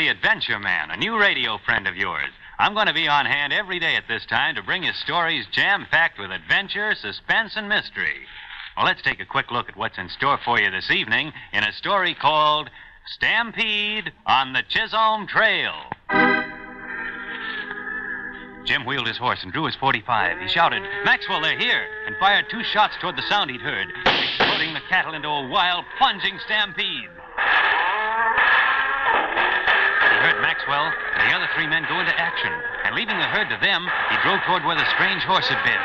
the Adventure Man, a new radio friend of yours. I'm going to be on hand every day at this time to bring you stories jam-packed with adventure, suspense, and mystery. Well, let's take a quick look at what's in store for you this evening in a story called Stampede on the Chisolm Trail. Jim wheeled his horse and drew his .45. He shouted, "Maxwell, they're here," and fired 2 shots toward the sound he'd heard, exploding the cattle into a wild, plunging stampede. He heard Maxwell and the other 3 men go into action, and leaving the herd to them, he drove toward where the strange horse had been.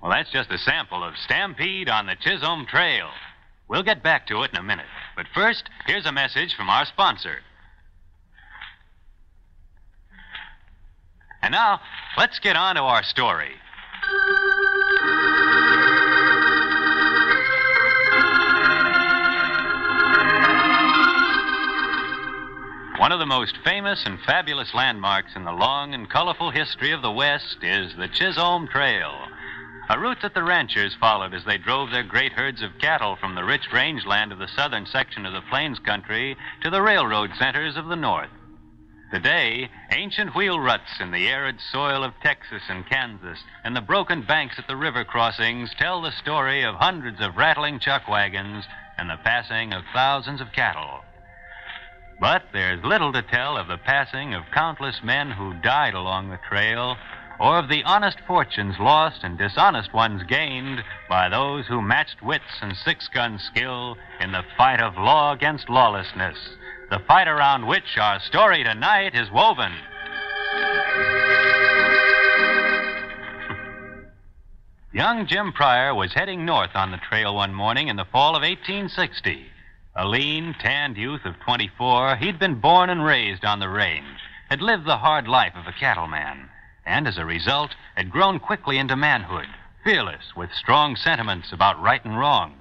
Well, that's just a sample of Stampede on the Chisolm Trail. We'll get back to it in a minute. But first, here's a message from our sponsor. And now, let's get on to our story. One of the most famous and fabulous landmarks in the long and colorful history of the West is the Chisolm Trail, a route that the ranchers followed as they drove their great herds of cattle from the rich rangeland of the southern section of the Plains country to the railroad centers of the north. Today, ancient wheel ruts in the arid soil of Texas and Kansas and the broken banks at the river crossings tell the story of hundreds of rattling chuck wagons and the passing of thousands of cattle. But there's little to tell of the passing of countless men who died along the trail, or of the honest fortunes lost and dishonest ones gained by those who matched wits and six-gun skill in the fight of law against lawlessness, the fight around which our story tonight is woven. Young Jim Pryor was heading north on the trail one morning in the fall of 1860. A lean, tanned youth of 24, he'd been born and raised on the range, had lived the hard life of a cattleman, and as a result had grown quickly into manhood, fearless, with strong sentiments about right and wrong,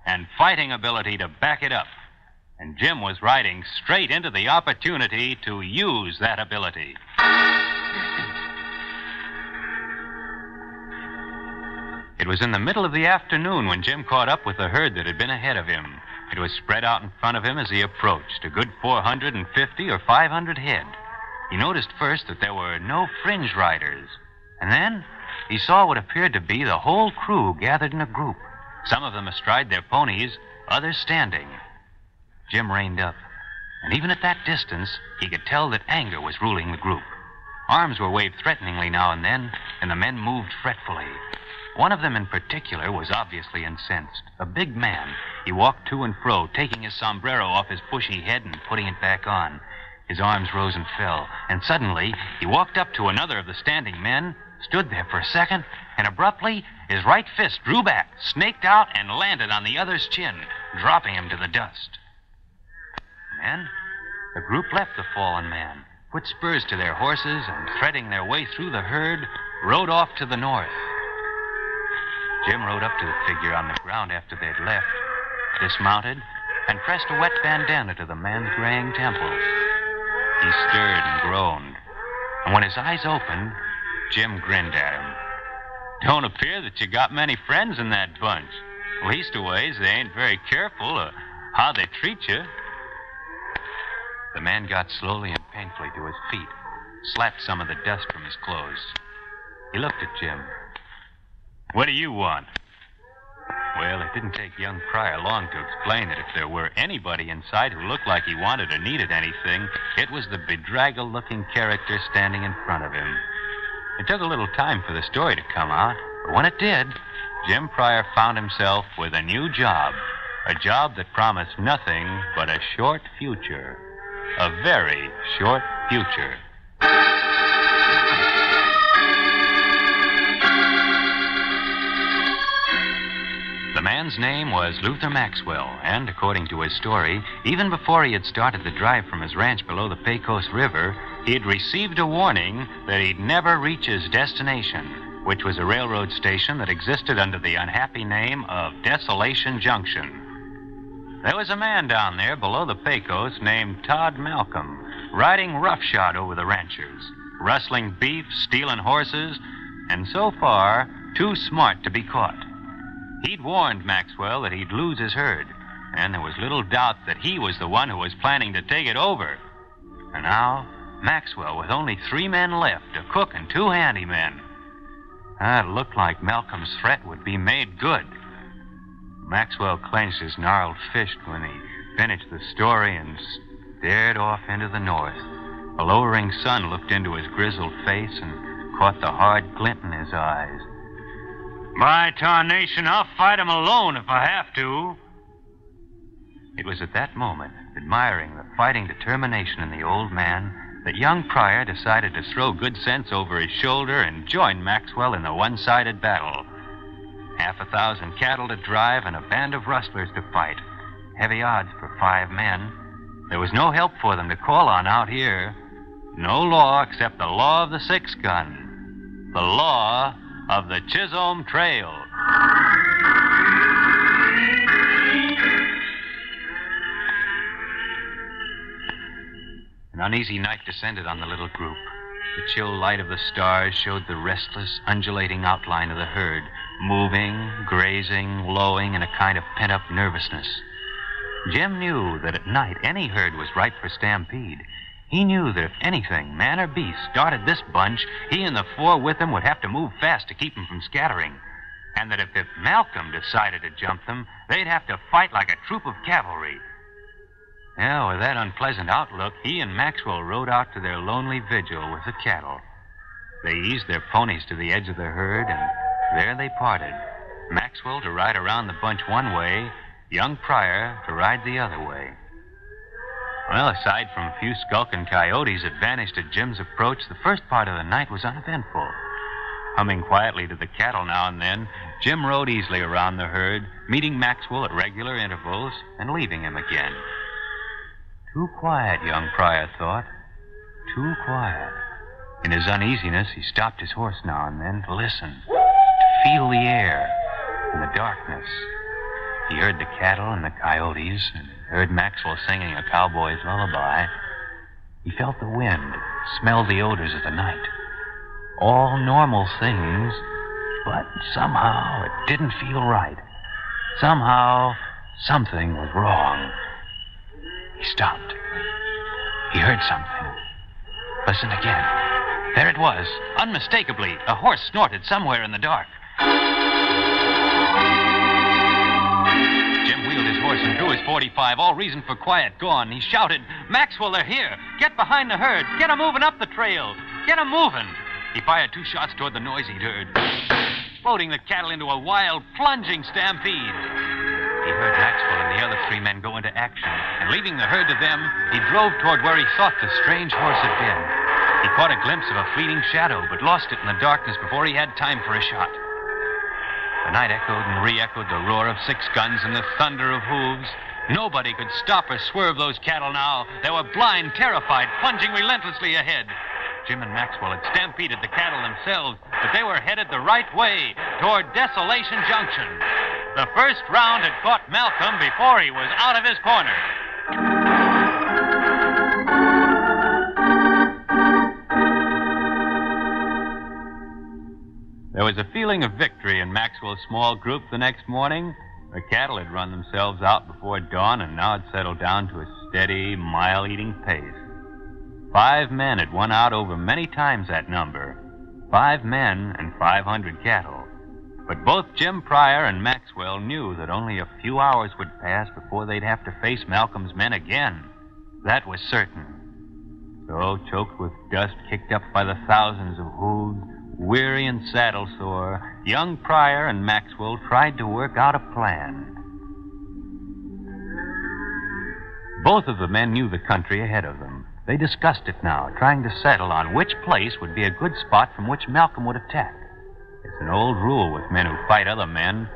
and fighting ability to back it up. And Jim was riding straight into the opportunity to use that ability. It was in the middle of the afternoon when Jim caught up with the herd that had been ahead of him. It was spread out in front of him as he approached, a good 450 or 500 head. He noticed first that there were no fringe riders, and then he saw what appeared to be the whole crew gathered in a group, some of them astride their ponies, others standing. Jim reined up, and even at that distance, he could tell that anger was ruling the group. Arms were waved threateningly now and then, and the men moved fretfully. One of them in particular was obviously incensed, a big man. He walked to and fro, taking his sombrero off his bushy head and putting it back on. His arms rose and fell, and suddenly he walked up to another of the standing men, stood there for a second, and abruptly his right fist drew back, snaked out, and landed on the other's chin, dropping him to the dust. Then the group left the fallen man, put spurs to their horses, and threading their way through the herd, rode off to the north. Jim rode up to the figure on the ground after they'd left, dismounted, and pressed a wet bandana to the man's graying temples. He stirred and groaned, and when his eyes opened, Jim grinned at him. "Don't appear that you got many friends in that bunch. Leastways, they ain't very careful of how they treat you." The man got slowly and painfully to his feet, slapped some of the dust from his clothes. He looked at Jim. "What do you want?" Well, it didn't take young Pryor long to explain that if there were anybody inside who looked like he wanted or needed anything, it was the bedraggled-looking character standing in front of him. It took a little time for the story to come out, but when it did, Jim Pryor found himself with a new job, a job that promised nothing but a short future, a very short future. The man's name was Luther Maxwell, and according to his story, even before he had started the drive from his ranch below the Pecos River, he had received a warning that he'd never reach his destination, which was a railroad station that existed under the unhappy name of Desolation Junction. There was a man down there below the Pecos named Todd Malcolm, riding roughshod over the ranchers, rustling beef, stealing horses, and so far too smart to be caught. He'd warned Maxwell that he'd lose his herd, and there was little doubt that he was the one who was planning to take it over. And now, Maxwell, with only 3 men left, a cook and 2 handymen. It looked like Malcolm's threat would be made good. Maxwell clenched his gnarled fist when he finished the story and stared off into the north. A lowering sun looked into his grizzled face and caught the hard glint in his eyes. By tarnation, I'll fight him alone if I have to. It was at that moment, admiring the fighting determination in the old man, that young Pryor decided to throw good sense over his shoulder and join Maxwell in the one-sided battle. 1,000 cattle to drive and a band of rustlers to fight. Heavy odds for 5 men. There was no help for them to call on out here. No law except the law of the 6-gun. The law of the Chisolm Trail. An uneasy night descended on the little group. The chill light of the stars showed the restless, undulating outline of the herd, moving, grazing, lowing in a kind of pent-up nervousness. Jim knew that at night any herd was ripe for stampede. He knew that if anything, man or beast, started this bunch, he and the 4 with him would have to move fast to keep them from scattering. And that if Malcolm decided to jump them, they'd have to fight like a troop of cavalry. Yeah, with that unpleasant outlook, he and Maxwell rode out to their lonely vigil with the cattle. They eased their ponies to the edge of the herd, and there they parted. Maxwell to ride around the bunch one way, young Pryor to ride the other way. Well, aside from a few skulking coyotes that vanished at Jim's approach, the first part of the night was uneventful. Humming quietly to the cattle now and then, Jim rode easily around the herd, meeting Maxwell at regular intervals and leaving him again. Too quiet, young Pryor thought. Too quiet. In his uneasiness, he stopped his horse now and then to listen, to feel the air and the darkness. He heard the cattle and the coyotes, and heard Maxwell singing a cowboy's lullaby. He felt the wind, smelled the odors of the night. All normal things, but somehow it didn't feel right. Somehow, something was wrong. He stopped. He heard something. Listened again. There it was, unmistakably. A horse snorted somewhere in the dark. Jim wheeled his horse and drew his .45, all reason for quiet gone. He shouted, "Maxwell, they're here. Get behind the herd. Get 'em moving up the trail. Get 'em moving." He fired 2 shots toward the noise he'd heard, floating the cattle into a wild, plunging stampede. He heard Maxwell and the other 3 men go into action, and leaving the herd to them, he drove toward where he thought the strange horse had been. He caught a glimpse of a fleeting shadow, but lost it in the darkness before he had time for a shot. The night echoed and re-echoed the roar of 6 guns and the thunder of hooves. Nobody could stop or swerve those cattle now. They were blind, terrified, plunging relentlessly ahead. Jim and Maxwell had stampeded the cattle themselves, but they were headed the right way, toward Desolation Junction. The first round had caught Malcolm before he was out of his corner. There was a feeling of victory in Maxwell's small group the next morning. The cattle had run themselves out before dawn and now had settled down to a steady, mile-eating pace. 5 men had won out over many times that number. 5 men and 500 cattle. But both Jim Pryor and Maxwell knew that only a few hours would pass before they'd have to face Malcolm's men again. That was certain. So, choked with dust kicked up by the thousands of hooves, weary and saddle-sore, young Pryor and Maxwell tried to work out a plan. Both of the men knew the country ahead of them. They discussed it now, trying to settle on which place would be a good spot from which Malcolm would attack. It's an old rule with men who fight other men.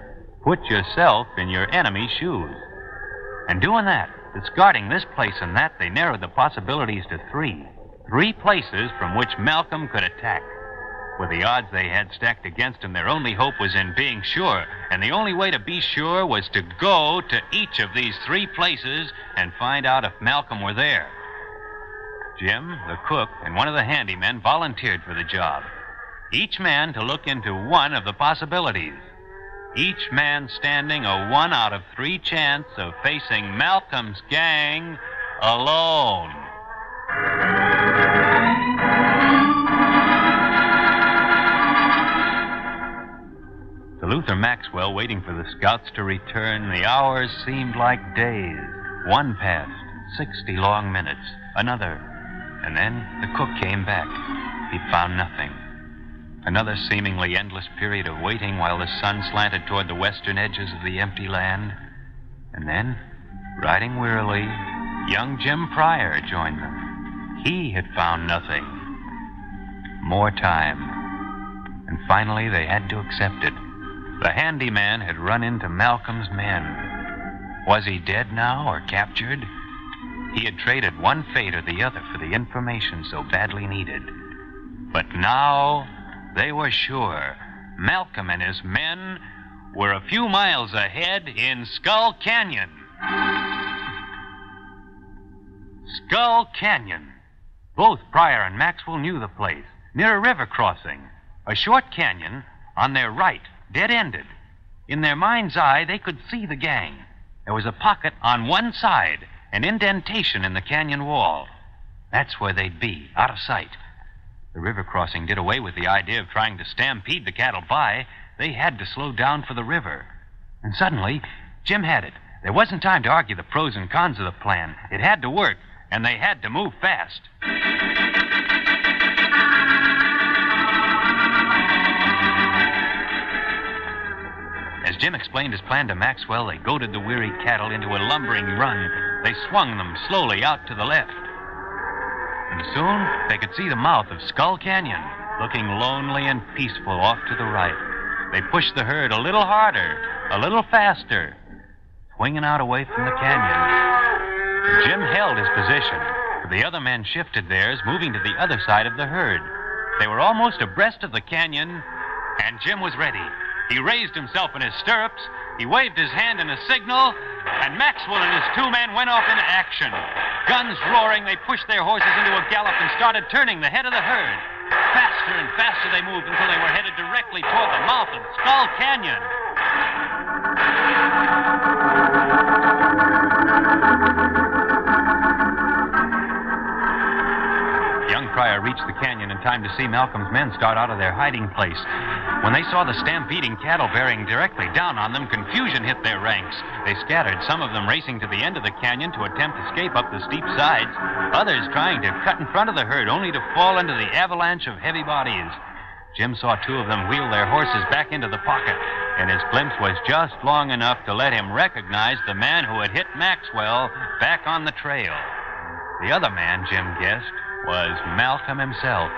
Put yourself in your enemy's shoes. And doing that, discarding this place and that, they narrowed the possibilities to 3. 3 places from which Malcolm could attack. With the odds they had stacked against him, their only hope was in being sure. And the only way to be sure was to go to each of these 3 places and find out if Malcolm were there. Jim, the cook, and one of the handymen volunteered for the job. each man to look into one of the possibilities. Each man standing a 1 out of 3 chance of facing Malcolm's gang alone. To Luther Maxwell, waiting for the scouts to return, the hours seemed like days. One passed, 60 long minutes, another, and then the cook came back. He'd found nothing. Another seemingly endless period of waiting while the sun slanted toward the western edges of the empty land. And then, riding wearily, young Jim Pryor joined them. He had found nothing. More time. And finally, they had to accept it. The handyman had run into Malcolm's men. Was he dead now or captured? He had traded one fate or the other for the information so badly needed. But now they were sure Malcolm and his men were a few miles ahead in Skull Canyon. Skull Canyon. Both Pryor and Maxwell knew the place, near a river crossing. A short canyon on their right, dead-ended. In their mind's eye, they could see the gang. There was a pocket on one side, an indentation in the canyon wall. That's where they'd be, out of sight. The river crossing did away with the idea of trying to stampede the cattle by. They had to slow down for the river. And suddenly, Jim had it. There wasn't time to argue the pros and cons of the plan. It had to work, and they had to move fast. As Jim explained his plan to Maxwell, they goaded the weary cattle into a lumbering run. They swung them slowly out to the left. And soon they could see the mouth of Skull Canyon, looking lonely and peaceful off to the right. They pushed the herd a little harder, a little faster, swinging out away from the canyon. Jim held his position. The other men shifted theirs, moving to the other side of the herd. They were almost abreast of the canyon, and Jim was ready. He raised himself in his stirrups, he waved his hand in a signal, and Maxwell and his 2 men went off into action. Guns roaring, they pushed their horses into a gallop and started turning the head of the herd. Faster and faster they moved until they were headed directly toward the mouth of Skull Canyon. Young Pryor reached the canyon in time to see Malcolm's men start out of their hiding place. When they saw the stampeding cattle bearing directly down on them, confusion hit their ranks. They scattered, some of them racing to the end of the canyon to attempt escape up the steep sides, others trying to cut in front of the herd only to fall into the avalanche of heavy bodies. Jim saw 2 of them wheel their horses back into the pocket, and his glimpse was just long enough to let him recognize the man who had hit Maxwell back on the trail. The other man, Jim guessed, was Malcolm himself.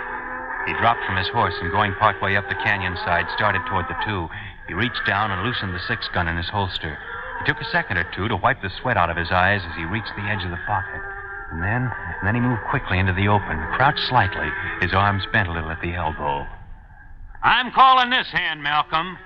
He dropped from his horse and, going partway up the canyon side, started toward the 2. He reached down and loosened the 6-gun in his holster. It took a second or 2 to wipe the sweat out of his eyes as he reached the edge of the pocket. And then he moved quickly into the open, crouched slightly, his arms bent a little at the elbow. "I'm calling this hand, Malcolm."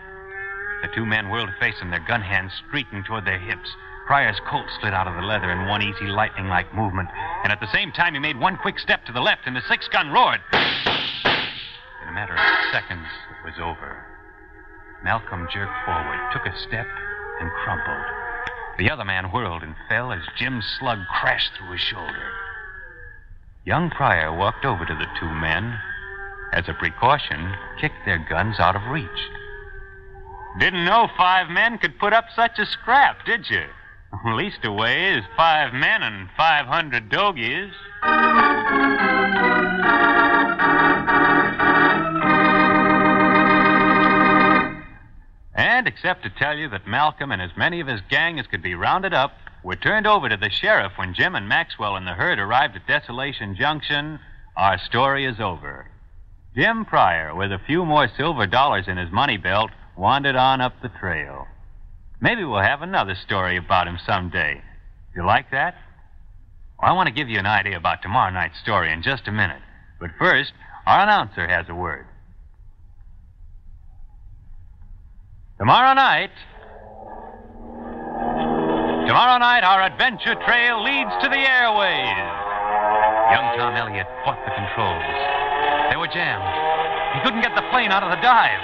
The 2 men whirled to face him, their gun hands streaking toward their hips. Pryor's coat slid out of the leather in one easy, lightning-like movement, and at the same time he made one quick step to the left, and the 6-gun roared. In a matter of seconds, it was over. Malcolm jerked forward, took a step, and crumpled. The other man whirled and fell as Jim's slug crashed through his shoulder. Young Pryor walked over to the 2 men. As a precaution, kicked their guns out of reach. "Didn't know 5 men could put up such a scrap, did you? Leastways, 5 men and 500 dogies." And except to tell you that Malcolm and as many of his gang as could be rounded up were turned over to the sheriff when Jim and Maxwell and the herd arrived at Desolation Junction, our story is over. Jim Pryor, with a few more silver dollars in his money belt, wandered on up the trail. Maybe we'll have another story about him someday. You like that? Well, I want to give you an idea about tomorrow night's story in just a minute. But first, our announcer has a word. Tomorrow night, our adventure trail leads to the airways. Young Tom Elliott fought the controls. They were jammed. He couldn't get the plane out of the dive.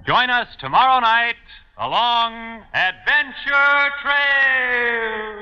Join us tomorrow night along Adventure Trail.